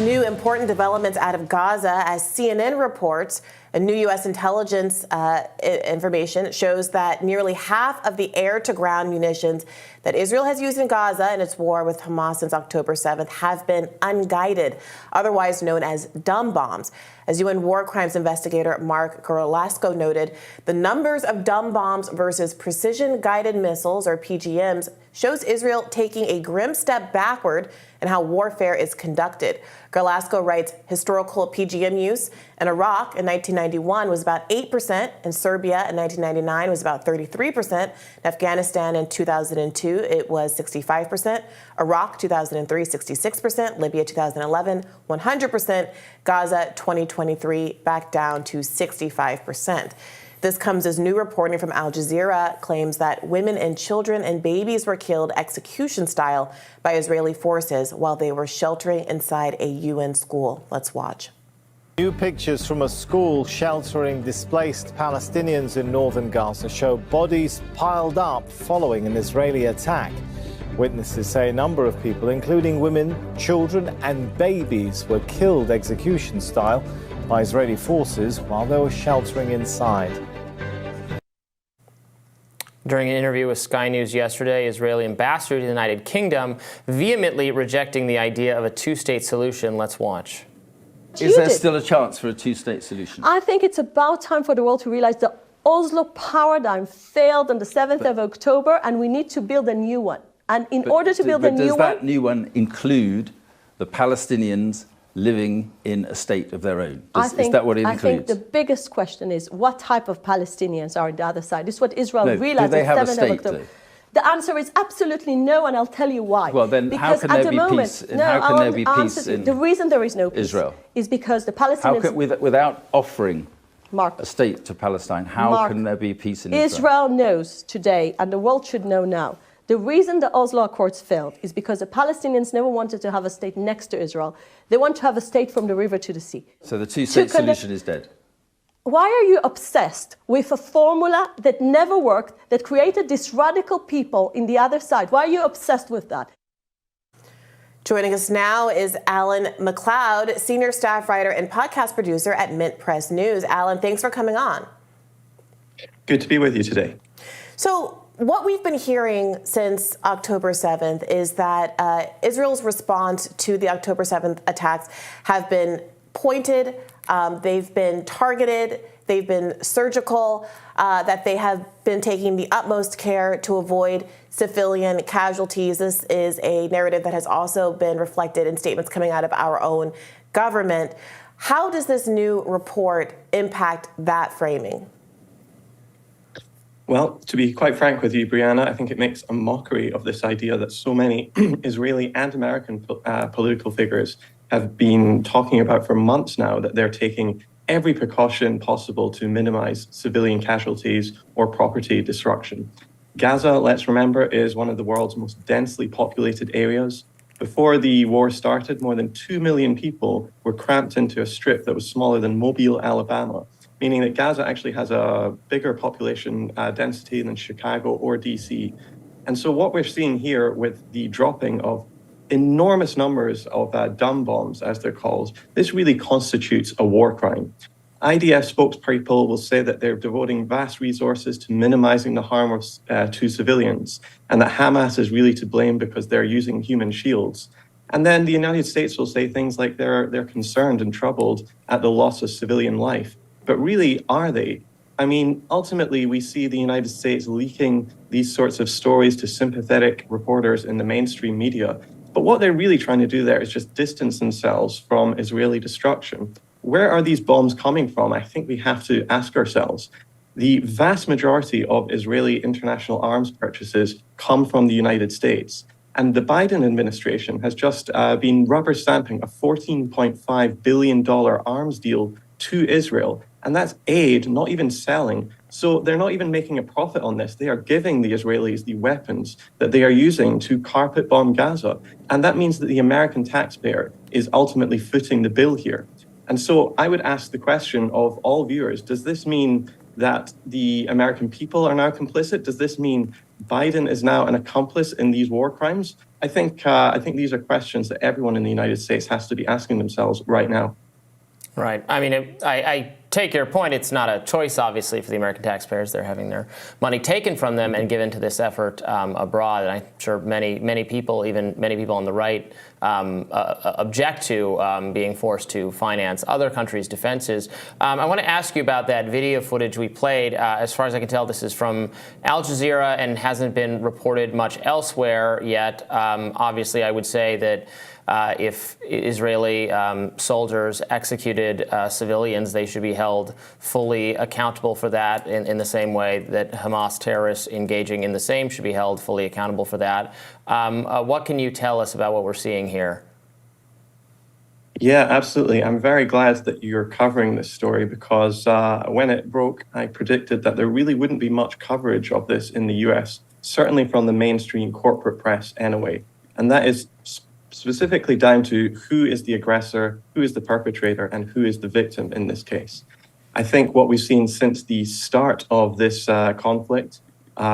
new important developments out of Gaza. As CNN reports, a new U.S. intelligence information shows that nearly half of the air-to-ground munitions that Israel has used in Gaza in its war with Hamas since October 7th have been unguided, otherwise known as dumb bombs. As UN war crimes investigator Mark Garlasco noted, the numbers of dumb bombs versus precision-guided missiles, or PGMs, shows Israel taking a grim step backward in how warfare is conducted. Garlasco writes, historical PGM use in Iraq in 1991 was about 8%, in Serbia in 1999 was about 33%, in Afghanistan in 2002 it was 65%, Iraq 2003 66%, Libya 2011 100%, Gaza 2023 back down to 65%. This comes as new reporting from Al Jazeera claims that women and children and babies were killed execution style by Israeli forces while they were sheltering inside a UN school. Let's watch. New pictures from a school sheltering displaced Palestinians in northern Gaza show bodies piled up following an Israeli attack. Witnesses say a number of people, including women, children and babies, were killed execution style by Israeli forces while they were sheltering inside. During an interview with Sky News yesterday, Israeli ambassador to the United Kingdom vehemently rejecting the idea of a two-state solution. Let's watch. Is there still a chance for a two-state solution? I think it's about time for the world to realize the Oslo paradigm failed on the 7th of October, and we need to build a new one. And in order to build a new one... Does that new one include the Palestinians living in a state of their own? Is that what it includes? I think the biggest question is what type of Palestinians are on the other side. This is what Israel realized do they have on the 7th a state, of October. though? The answer is absolutely no, and I'll tell you why. Well, then how can there be peace? How can there be peace in the reason there is no peace Israel is because the Palestinians... without offering Mark, a state to Palestine, how can there be peace in Israel? Israel knows today, and the world should know now, the reason the Oslo Accords failed is because the Palestinians never wanted to have a state next to Israel. They want to have a state from the river to the sea. So the two-state solution is dead? Why are you obsessed with a formula that never worked, that created these radical people in the other side? Why are you obsessed with that? Joining us now is Alan McLeod, senior staff writer and podcast producer at Mint Press News. Alan, thanks for coming on. Good to be with you today. So what we've been hearing since October 7th is that Israel's response to the October 7th attacks have been pointed, they've been targeted, they've been surgical, that they have been taking the utmost care to avoid civilian casualties. This is a narrative that has also been reflected in statements coming out of our own government. How does this new report impact that framing? Well, to be quite frank with you, Brianna, I think it makes a mockery of this idea that so many Israeli and American political figures have been talking about for months now, that they're taking every precaution possible to minimize civilian casualties or property destruction. Gaza, let's remember, is one of the world's most densely populated areas. Before the war started, more than 2 million people were cramped into a strip that was smaller than Mobile, Alabama, meaning that Gaza actually has a bigger population density than Chicago or DC. And so what we're seeing here with the dropping of enormous numbers of dumb bombs, as they're called, this really constitutes a war crime. IDF spokespeople will say that they're devoting vast resources to minimizing the harm to civilians, and that Hamas is really to blame because they're using human shields. And then the United States will say things like they're concerned and troubled at the loss of civilian life. But really, are they? I mean, ultimately, we see the United States leaking these sorts of stories to sympathetic reporters in the mainstream media. But what they're really trying to do there is just distance themselves from Israeli destruction. Where are these bombs coming from? I think we have to ask ourselves. The vast majority of Israeli international arms purchases come from the United States. And the Biden administration has just been rubber stamping a $14.5 billion arms deal to Israel. And that's aid, not even selling. So they're not even making a profit on this. They are giving the Israelis the weapons that they are using to carpet bomb Gaza. And that means that the American taxpayer is ultimately footing the bill here. And so I would ask the question of all viewers, does this mean that the American people are now complicit? Does this mean Biden is now an accomplice in these war crimes? I think these are questions that everyone in the United States has to be asking themselves right now. Right. I mean, I take your point. It's not a choice, obviously, for the American taxpayers. They're having their money taken from them and given to this effort abroad. And I'm sure many people, even many people on the right, object to being forced to finance other countries' defenses. I want to ask you about that video footage we played. As far as I can tell, this is from Al Jazeera and hasn't been reported much elsewhere yet. Obviously, I would say that if Israeli soldiers executed civilians, they should be held fully accountable for that in the same way that Hamas terrorists engaging in the same should be held fully accountable for that. What can you tell us about what we're seeing here? Yeah, absolutely. I'm very glad that you're covering this story because when it broke, I predicted that there really wouldn't be much coverage of this in the US, certainly from the mainstream corporate press anyway. And that is specifically down to who is the aggressor, who is the perpetrator, and who is the victim in this case. I think what we've seen since the start of this conflict,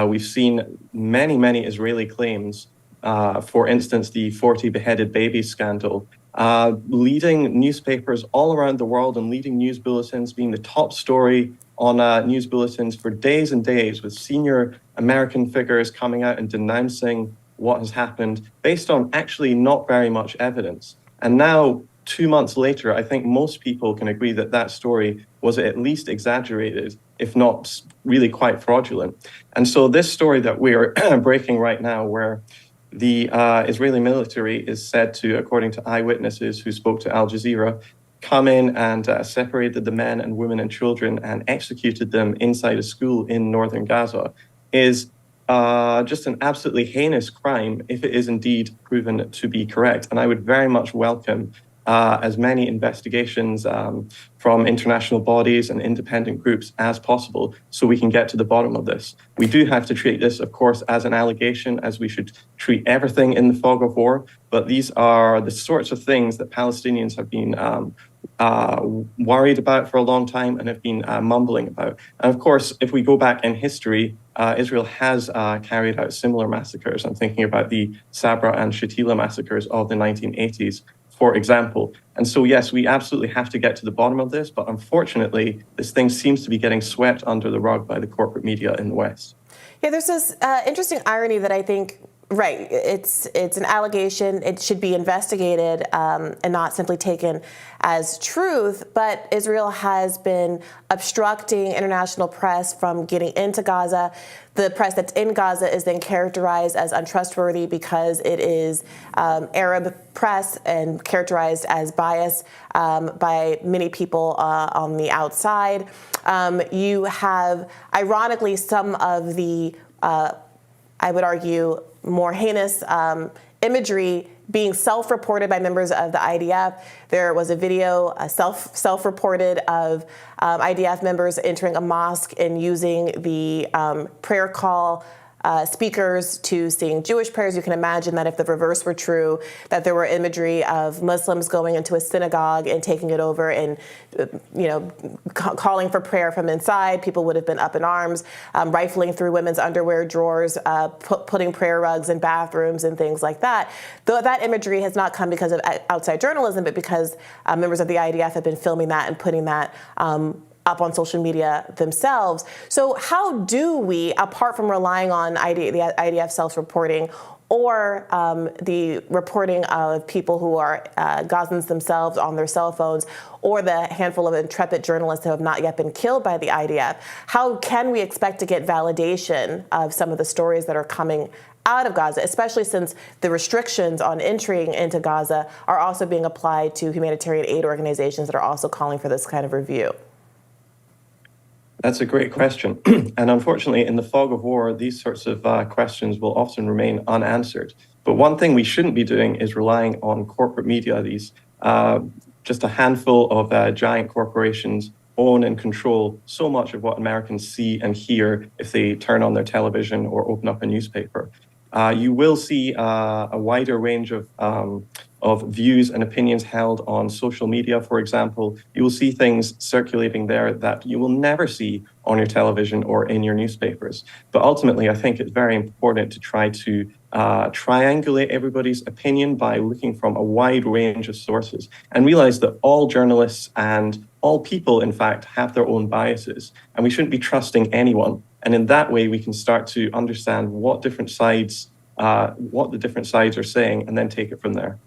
we've seen many Israeli claims, for instance, the 40 beheaded babies scandal, leading newspapers all around the world and leading news bulletins being the top story on news bulletins for days and days, with senior American figures coming out and denouncing what has happened based on actually not very much evidence. And now, 2 months later, I think most people can agree that that story was at least exaggerated, if not really quite fraudulent. And so this story that we're breaking right now, where the Israeli military is said to, according to eyewitnesses who spoke to Al Jazeera, come in and separated the men and women and children and executed them inside a school in northern Gaza, is just an absolutely heinous crime if it is indeed proven to be correct. And I would very much welcome as many investigations from international bodies and independent groups as possible so we can get to the bottom of this. We do have to treat this, of course, as an allegation, as we should treat everything in the fog of war. But these are the sorts of things that Palestinians have been worried about for a long time and have been mumbling about. And of course, if we go back in history, Israel has carried out similar massacres. I'm thinking about the Sabra and Shatila massacres of the 1980s, for example. And so, yes, we absolutely have to get to the bottom of this. But unfortunately, this thing seems to be getting swept under the rug by the corporate media in the West. Yeah, there's this interesting irony that I think, right, it's an allegation. It should be investigated and not simply taken as truth. But Israel has been obstructing international press from getting into Gaza. The press that's in Gaza is then characterized as untrustworthy because it is Arab press and characterized as biased by many people on the outside. You have, ironically, some of the, I would argue, more heinous imagery being self-reported by members of the IDF. There was a video, self-reported, of IDF members entering a mosque and using the prayer call speakers to sing Jewish prayers. You can imagine that if the reverse were true, that there were imagery of Muslims going into a synagogue and taking it over and, calling for prayer from inside. People would have been up in arms, rifling through women's underwear drawers, putting prayer rugs in bathrooms and things like that. Though that imagery has not come because of outside journalism, but because members of the IDF have been filming that and putting that up on social media themselves. So how do we, apart from relying on the IDF self-reporting or the reporting of people who are Gazans themselves on their cell phones, or the handful of intrepid journalists who have not yet been killed by the IDF, how can we expect to get validation of some of the stories that are coming out of Gaza, especially since the restrictions on entering into Gaza are also being applied to humanitarian aid organizations that are also calling for this kind of review? That's a great question. And unfortunately, in the fog of war, these sorts of questions will often remain unanswered. But one thing we shouldn't be doing is relying on corporate media. These just a handful of giant corporations own and control so much of what Americans see and hear if they turn on their television or open up a newspaper. You will see a wider range of of views and opinions held on social media, for example, you will see things circulating there that you will never see on your television or in your newspapers. But ultimately, I think it's very important to try to triangulate everybody's opinion by looking from a wide range of sources and realize that all journalists and all people, in fact, have their own biases, and we shouldn't be trusting anyone. And in that way, we can start to understand what the different sides are saying, and then take it from there.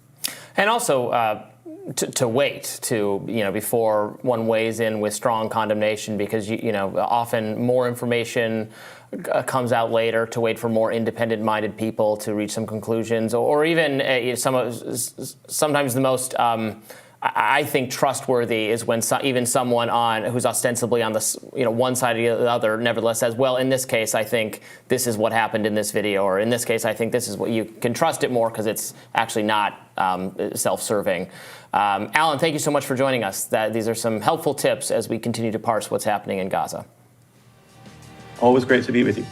And also to wait before one weighs in with strong condemnation, because often more information comes out later, to wait for more independent-minded people to reach some conclusions, or even sometimes the most I think trustworthy is when even someone who's ostensibly on the one side or the other nevertheless says, well, in this case, I think this is what happened in this video, or in this case, I think this is what you can trust it more because it's actually not self-serving. Alan, thank you so much for joining us. These are some helpful tips as we continue to parse what's happening in Gaza. Always great to be with you.